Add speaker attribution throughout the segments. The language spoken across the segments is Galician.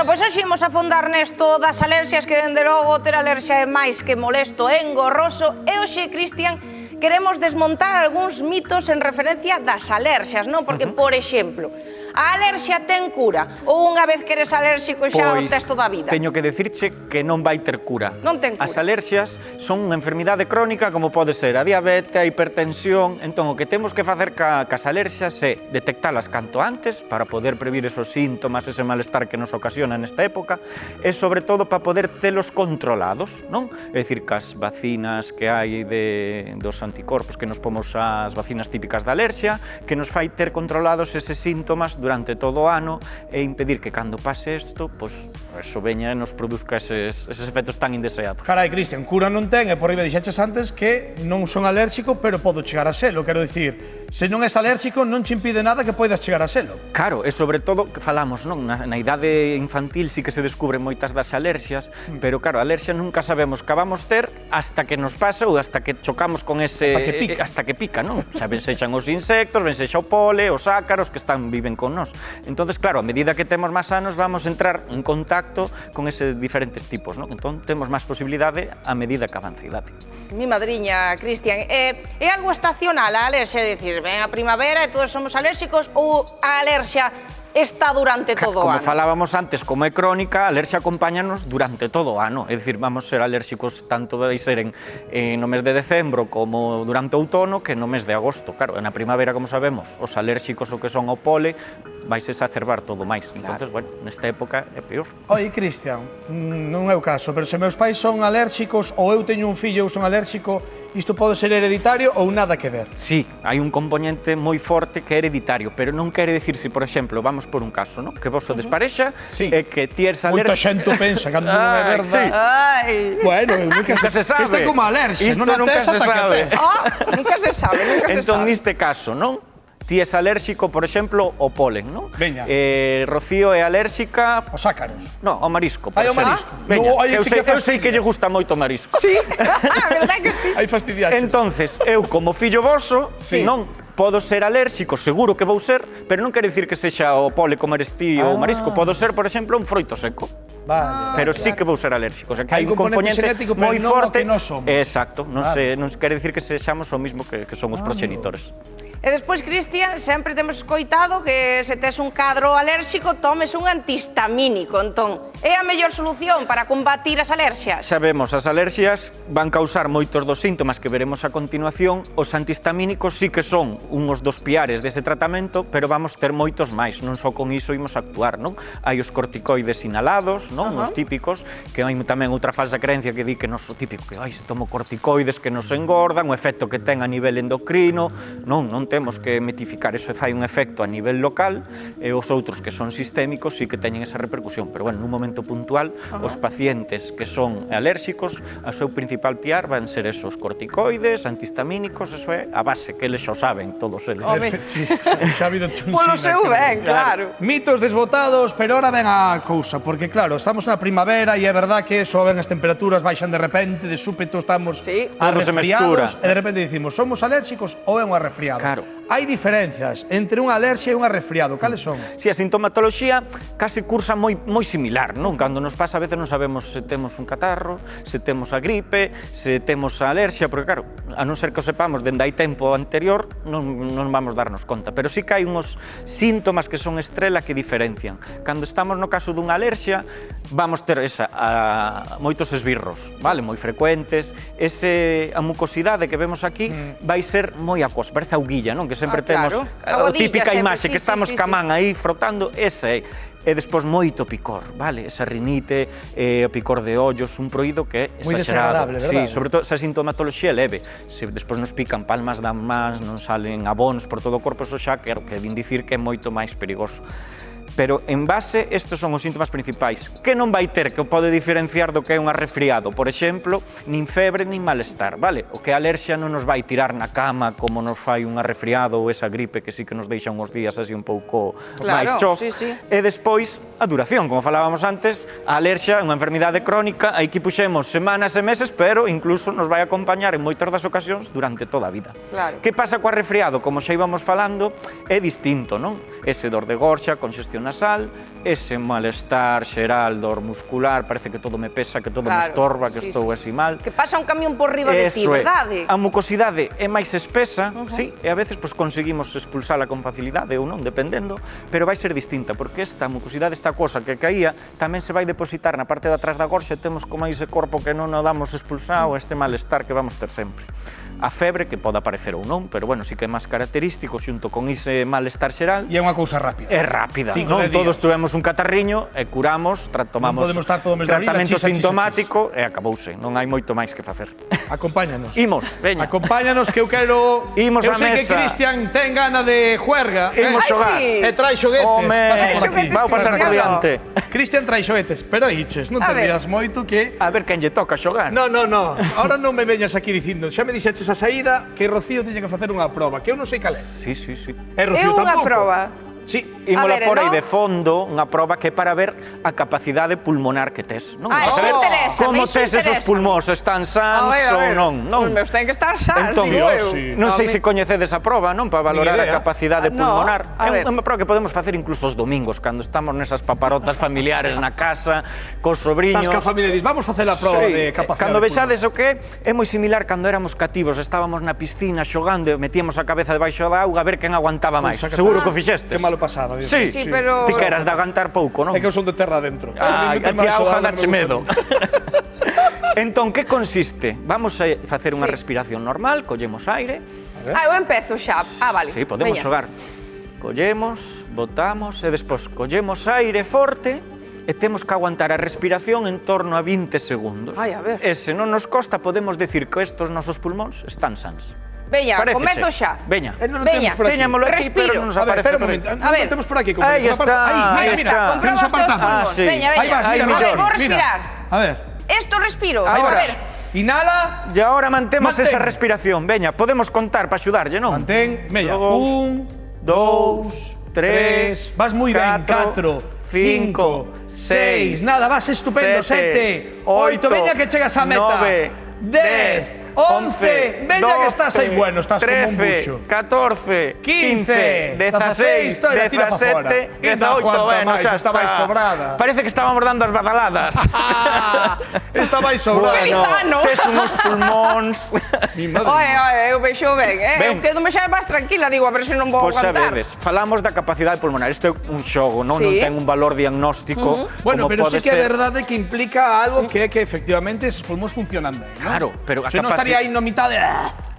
Speaker 1: Bueno, pois hoxe imos afondar nesto das alerxias, que dende logo ter alerxia é máis que molesto e engorroso. E hoxe, Cristian, queremos desmontar algúns mitos en referencia das alerxias, non? Porque, por exemplo, a alerxia ten cura? Ou unha vez que eres alérxico xa o tes toda a vida?
Speaker 2: Teño que decirche que non vai ter cura.
Speaker 1: Non ten cura.
Speaker 2: As alerxias son unha enfermidade crónica como pode ser a diabetes, a hipertensión. Entón, o que temos que facer cas alerxias é detectalas canto antes para poder previr esos síntomas, ese malestar que nos ocasiona nesta época e, sobre todo, para poder telos controlados, non? É dicir, cas vacinas que hai dos anticorpos que nos pomos as vacinas típicas da alerxia, que nos fai ter controlados eses síntomas durante todo o ano e impedir que cando pase isto, pois, eso veña e nos produzca eses efectos tan indeseados.
Speaker 3: Carai, Cristian, cura non ten, e por riba dixeches antes que non son alérxico, pero podo chegar a selo. Quero dicir, se non és alérxico, non che impide nada que poidas chegar a selo.
Speaker 2: Claro, e sobre todo, que falamos, non? Na idade infantil sí que se descubren moitas das alerxias, pero claro, a alerxia nunca sabemos que vamos ter hasta que nos pasa ou hasta que chocamos con ese... Hasta que pica, non? Xa ben sexan os insectos, ben sexa o pole, os ácaros que viven con nós. Entonces, claro, a medida que temos máis anos, vamos entrar en contacto con ese diferentes tipos, non? Entón, temos máis posibilidade a medida que avanza a idade.
Speaker 1: Mi madriña, Cristian, é algo estacional a alerxia? É dicir, ven a primavera e todos somos alérxicos, ou a alerxia está durante todo o ano?
Speaker 2: Como falábamos antes, como é crónica, a alerxia acompáñanos durante todo o ano. É dicir, vamos ser alérxicos tanto vai ser no mes de decembro como durante o outono que no mes de agosto. Claro, na primavera, como sabemos, os alérxicos o que son ao pole vaise exacerbar todo máis. Entonces, bueno, nesta época é peor.
Speaker 3: Oi, Cristian, non é o caso, pero se meus pais son alérxicos ou eu teño un fillo ou son alérxico, isto pode ser hereditario ou nada que ver?
Speaker 2: Sí, hai un componente moi forte que é hereditario, pero non quere dicir, se, por exemplo, vamos por un caso, non? Que vos sodes parexa e que ti eres alérxico...
Speaker 3: Moita xente pensa, cando non é verdade.
Speaker 1: Ai.
Speaker 3: Bueno, nunca
Speaker 2: se sabe.
Speaker 3: Esta é como alerxia,
Speaker 2: Isto
Speaker 3: non a
Speaker 2: nunca
Speaker 3: tes
Speaker 2: se
Speaker 3: ata que
Speaker 2: sabe.
Speaker 3: tes.
Speaker 1: Nunca se sabe, nunca se sabe.
Speaker 2: Entón, neste caso, non? Ti és alérxico, por exemplo, ao polen, non?
Speaker 3: Veña.
Speaker 2: Rocío é alérxica...
Speaker 3: Os ácaros.
Speaker 2: No, ao marisco, por
Speaker 3: Ai, ao
Speaker 2: exemplo.
Speaker 3: marisco.
Speaker 2: Veña,
Speaker 3: No, ai,
Speaker 2: eu
Speaker 3: sí que
Speaker 2: sei que lle gusta moito o marisco.
Speaker 1: Sí, verdad que sí.
Speaker 3: Aí fastidiache.
Speaker 2: Entonces, eu como fillo voso,
Speaker 3: Sí.
Speaker 2: non podo ser alérxico, seguro que vou ser, pero non quere dicir que sexa o pole como eres ti ou o marisco. Podo ser, por exemplo, un froito seco.
Speaker 3: Vale.
Speaker 2: Pero sí que vou ser alérxico, o sea que
Speaker 3: Hai
Speaker 2: hai un componente
Speaker 3: xenético, pero
Speaker 2: moi
Speaker 3: non o
Speaker 2: forte.
Speaker 3: que nós somos.
Speaker 2: Exacto, non quere dicir que sexamos o mismo que son os proxenitores.
Speaker 1: E despois, Cristian, sempre temos escoitado que se tes un cadro alérxico, tomes un antihistamínico. Entón, é a mellor solución para combatir as alerxias?
Speaker 2: Sabemos, as alerxias van causar moitos dos síntomas que veremos a continuación. Os antihistamínicos sí que son uns dos piares dese tratamento, pero vamos ter moitos máis. Non só con iso imos actuar, non? Hai os corticoides inhalados, non? Os típicos, que hai tamén outra falsa creencia que di que non o típico, que se tomo corticoides que nos engordan, o efecto que ten a nivel endocrino. Non temos que metificar, eso fai un efecto a nivel local, e os outros que son sistémicos sí que teñen esa repercusión, pero bueno, nun momento puntual, os pacientes que son alérxicos, o seu principal piar van ser esos corticoides, antihistamínicos, eso é a base, que eles xa saben, todos eles.
Speaker 3: Sí, xa ha habido
Speaker 1: Polo seu ben, claro.
Speaker 3: Mitos desbotados, pero ahora ven a cousa, porque claro, estamos na primavera e é verdad que soben as temperaturas, baixan de repente, de súpeto estamos
Speaker 2: Todo se mestura.
Speaker 3: resfriados, e de repente dicimos, somos alérxicos ou é un resfriado?
Speaker 2: Claro.
Speaker 3: Hai diferencias entre unha alerxia e un resfriado, cales son?
Speaker 2: Si, a sintomatoloxía case cursa moi similar, non? Cando nos pasa, a veces non sabemos se temos un catarro, se temos a gripe, se temos a alerxia, porque claro, a non ser que o sepamos dende hai tempo anterior, non vamos darnos conta, pero sí que hai uns síntomas que son estrela que diferencian. Cando estamos no caso dunha alerxia, vamos ter moitos esbirros, vale, moi frecuentes, a mucosidade que vemos aquí vai ser moi aquosa, parece auguilla, non? Que sempre temos a típica imaxe que estamos ca man aí frotando, ese é. E despois moito picor, vale? Esa rinite, o picor de ollos, un proído que é exagerado.
Speaker 3: Moi desagradable, verdade?
Speaker 2: Sí, sobre todo esa sintomatoloxía leve. Se despois nos pican palmas das mans, non salen abóns por todo o corpo, eso xa quero que vin dicir que é moito máis perigoso. Pero, en base, estes son os síntomas principais. Que non vai ter que o pode diferenciar do que é un resfriado? Por exemplo, nin febre, nin malestar, vale? O que a alerxia non nos vai tirar na cama como nos fai un resfriado ou esa gripe que sí que nos deixa uns días así un pouco máis chof. E despois, a duración, como falábamos antes, a alerxia é unha enfermidade crónica, aí que puxemos semanas e meses, pero incluso nos vai acompañar en moitas das ocasións durante toda a vida. Que pasa co resfriado? Como xa íbamos falando, é distinto, non? Ese dor de gorxa, congestión nasal, ese malestar xeral, dor muscular, parece que todo me pesa, que todo me estorba, que estou así mal.
Speaker 1: Que pasa un camión por riba de ti, verdade?
Speaker 2: A mucosidade é máis espesa, sí, e a veces conseguimos expulsala con facilidade ou non, dependendo, pero vai ser distinta, porque esta mucosidade, esta cosa que caía, tamén se vai depositar na parte de atrás da gorxa e temos como ese corpo que non o damos expulsado, este malestar que vamos ter sempre. A febre, que pode aparecer ou non, pero bueno, sí que é máis característico xunto con ese malestar xeral.
Speaker 3: E é unha cousa rápida.
Speaker 2: É rápida, non? Todos tuvemos un catarriño e curamos, tomamos tratamento sintomático e acabouse. Non hai moito máis que facer.
Speaker 3: Acompáñanos.
Speaker 2: Imos, veña.
Speaker 3: Acompáñanos que eu quero...
Speaker 2: Imos á mesa.
Speaker 3: Eu sei que Cristian ten gana de juerga.
Speaker 2: Imos xogar.
Speaker 3: E trai xoguetes.
Speaker 2: Pasa por aquí. Vou pasar por diante.
Speaker 3: Cristian trai xoguetes, pero iches, non te miras moito que...
Speaker 2: A ver quen lle toca xogar.
Speaker 3: No. Ahora non me veñas aquí dicindo, xa me dixeches a saída que Rocío tiña que facer unha proba, que eu non sei cal é.
Speaker 2: Sí.
Speaker 3: E Rocío tampouco.
Speaker 1: É unha proba.
Speaker 3: Sí.
Speaker 2: Ímola por aí de fondo, unha proba que é para ver a capacidade pulmonar que tes, non?
Speaker 1: Iso interesa,
Speaker 2: como tes esos pulmóns, están sans ou non?
Speaker 1: Os meus ten que estar sans,
Speaker 2: digo eu. Non sei se coñecedes a proba, non? Para valorar a capacidade pulmonar. É unha proba que podemos facer incluso os domingos, cando estamos nesas paparotas familiares na casa, cos sobrinhos.
Speaker 3: Estás ca familia e dis, vamos facer a proba de capacidade.
Speaker 2: Cando vexades o que é moi similar cando éramos cativos, estábamos na piscina xogando e metíamos a cabeza debaixo da auga a ver quen aguantaba máis. Seguro que o fixestes.
Speaker 3: Que malo pasado.
Speaker 1: Sí, pero...
Speaker 2: Ti que eras de aguantar pouco, non?
Speaker 3: É que eu son de terra adentro.
Speaker 2: A ti a auga dache medo. Entón, que consiste? Vamos a facer unha respiración normal, collemos aire.
Speaker 1: Eu empezo xa. Vale.
Speaker 2: Sí, podemos xogar. Collemos, botamos e despois collemos aire forte e temos que aguantar a respiración en torno a 20 segundos.
Speaker 1: A ver.
Speaker 2: E se non nos costa, podemos decir que estes nosos pulmóns están sans.
Speaker 1: Veña, comezo xa.
Speaker 2: Veña.
Speaker 1: Veña,
Speaker 2: teñámolo aquí, pero non nos aparece.
Speaker 3: A ver, temos por aquí.
Speaker 2: Aí está,
Speaker 1: aí está. Comprobamos os pulmóns. Veña.
Speaker 3: Aí vas, mira,
Speaker 1: vou respirar.
Speaker 3: A ver.
Speaker 1: Esto respiro.
Speaker 2: A ver.
Speaker 3: Inhala.
Speaker 2: E agora mantemos esa respiración. Veña, podemos contar para axudarlle, non?
Speaker 3: Mantén. Veña. 1, 2, 3. Vas moi ben. 4, 5, 6. Nada, vas estupendo. 7, 8. Veña que chegas á meta. 10. 11, veña que estás aí bueno, estás como un buxo.
Speaker 2: 14, 15, 16, 17, 18, bueno, xa está. Parece que estábamos dando as badaladas.
Speaker 3: Está máis sobrada.
Speaker 2: Bueno, tes uns pulmóns.
Speaker 1: Eu vexo ben, eu quedo-me xa máis tranquila, digo, a ver se non vou aguantar.
Speaker 2: Pois falamos da capacidade pulmonar, isto é un xogo, non ten un valor diagnóstico.
Speaker 3: Bueno, pero sí que é verdade que implica algo que é que efectivamente esos pulmóns funcionan ben, non?
Speaker 2: Claro, pero a
Speaker 3: capacidade estaría aí no mitad de...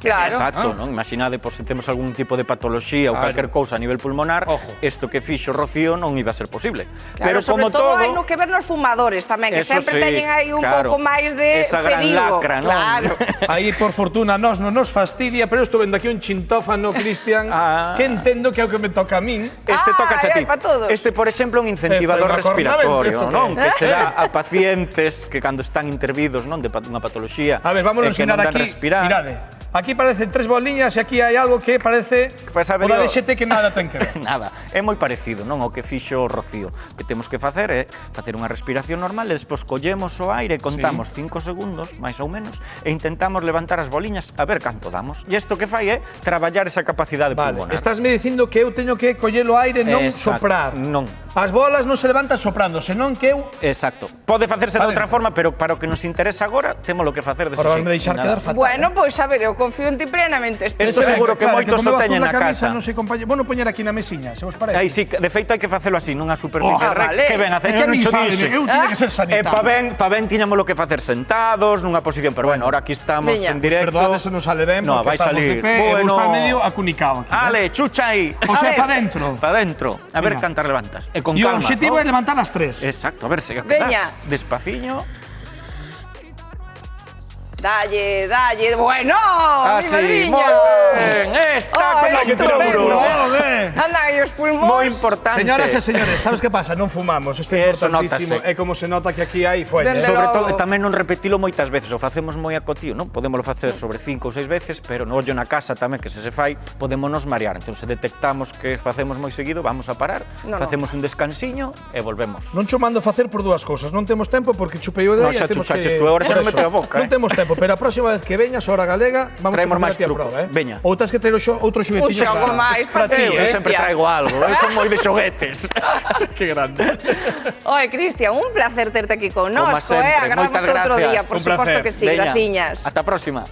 Speaker 1: Claro.
Speaker 2: Exacto, non? Imaginade, por se temos algún tipo de patoloxía ou calquer cousa a nivel pulmonar, isto que fixo Rocío non iba a ser posible.
Speaker 1: Pero sobre todo hai no que ver nos fumadores tamén, que sempre teñen aí un pouco máis de
Speaker 2: esa gran lacra, non?
Speaker 1: Claro.
Speaker 3: Aí, por fortuna, non nos fastidia, pero estou vendo aquí un chintófano, Cristian, que entendo que é o que me toca a min.
Speaker 2: Este toca a ti. Este, por exemplo, un incentivador respiratorio, non? Que se dá a pacientes que cando están intervidos, non, de unha patoloxía,
Speaker 3: a ver, vamos a ensinar aquí, mirade. Aquí parecen 3 boliñas e aquí hai algo que parece o da DXT que nada ten que ver.
Speaker 2: Nada, é moi parecido, non? O que fixo Rocío. O que temos que facer é facer unha respiración normal e despois collemos o aire, contamos 5 segundos, máis ou menos, e intentamos levantar as boliñas a ver canto damos. E isto que fai é traballar esa capacidade pulmonar.
Speaker 3: Estás me dicindo que eu teño que coller o aire, non soprar.
Speaker 2: Non.
Speaker 3: As bolas non se levantan soprando, senón que eu...
Speaker 2: Exacto. Pode facerse de outra forma, pero para o que nos interesa agora, temos lo que facer dese xeito.
Speaker 3: Ahora me deixar quedar fatal.
Speaker 1: Bueno, pois a ver, eu confío en ti plenamente.
Speaker 2: Isto seguro que moitos o teñen na casa.
Speaker 3: Non sei, compañero. Bueno, poñer aquí na mesiña, se vos parece.
Speaker 2: Aí sí, de feito hai que facelo así, nunha superficie recta. Que ben hacer,
Speaker 3: non cho dixe. Eu tiña que ser sanitario.
Speaker 2: Pa ben tiñamos que facer sentados, nunha posición, pero bueno, ahora aquí estamos en directo.
Speaker 3: Perdón, se nos sale ben, porque estamos de pé, e está medio acunicado aquí.
Speaker 2: Ale, chucha aí.
Speaker 3: O sea, pa dentro.
Speaker 2: Pa dentro. A ver cantar levantas. E con calma.
Speaker 3: E o obxectivo é levantar as 3.
Speaker 2: Exacto, a ver se
Speaker 1: veña.
Speaker 2: Despaciño.
Speaker 1: Dalle, bueno, mi madriña.
Speaker 2: Moi ben, está con estructura.
Speaker 1: Andan aí os pulmóns.
Speaker 2: Moi importante.
Speaker 3: Señoras e señores, sabes que pasa? Non fumamos, isto é importantísimo. É como se nota que aquí hai fuelle.
Speaker 2: Sobre todo, tamén non repetilo moitas veces, o facemos moi acotío, non? Podémolo facer sobre 5 ou 6 veces, pero no ollo na casa tamén, que se fai, podémonos marear. Entón, se detectamos que facemos moi seguido, vamos a parar, facemos un descansiño e volvemos.
Speaker 3: Non cho mando facer por dúas cousas. Non temos tempo porque chupei o de aí.
Speaker 2: Non, xa chuchaches tú, agora xa me meteu a boca.
Speaker 3: Non temos tempo. tempo, pero a próxima vez que veñas, hora galega, vamos a
Speaker 2: Traemos máis
Speaker 3: facer a
Speaker 2: truco.
Speaker 3: prova,
Speaker 2: Veña.
Speaker 3: Ou tens que ter outro xoguetiño
Speaker 1: Un xogo máis para ti,
Speaker 2: Eu sempre
Speaker 1: bestia.
Speaker 2: traigo algo, son moi de xoguetes. Que grande.
Speaker 1: Oye, Cristian, un placer terte aquí
Speaker 2: Como
Speaker 1: connosco,
Speaker 2: sempre,
Speaker 1: agardamos
Speaker 2: moitas
Speaker 1: outro
Speaker 2: gracias.
Speaker 1: día, por
Speaker 3: Un
Speaker 1: suposto
Speaker 3: placer.
Speaker 1: que sí,
Speaker 2: Veña,
Speaker 1: graciñas.
Speaker 2: Hasta a próxima.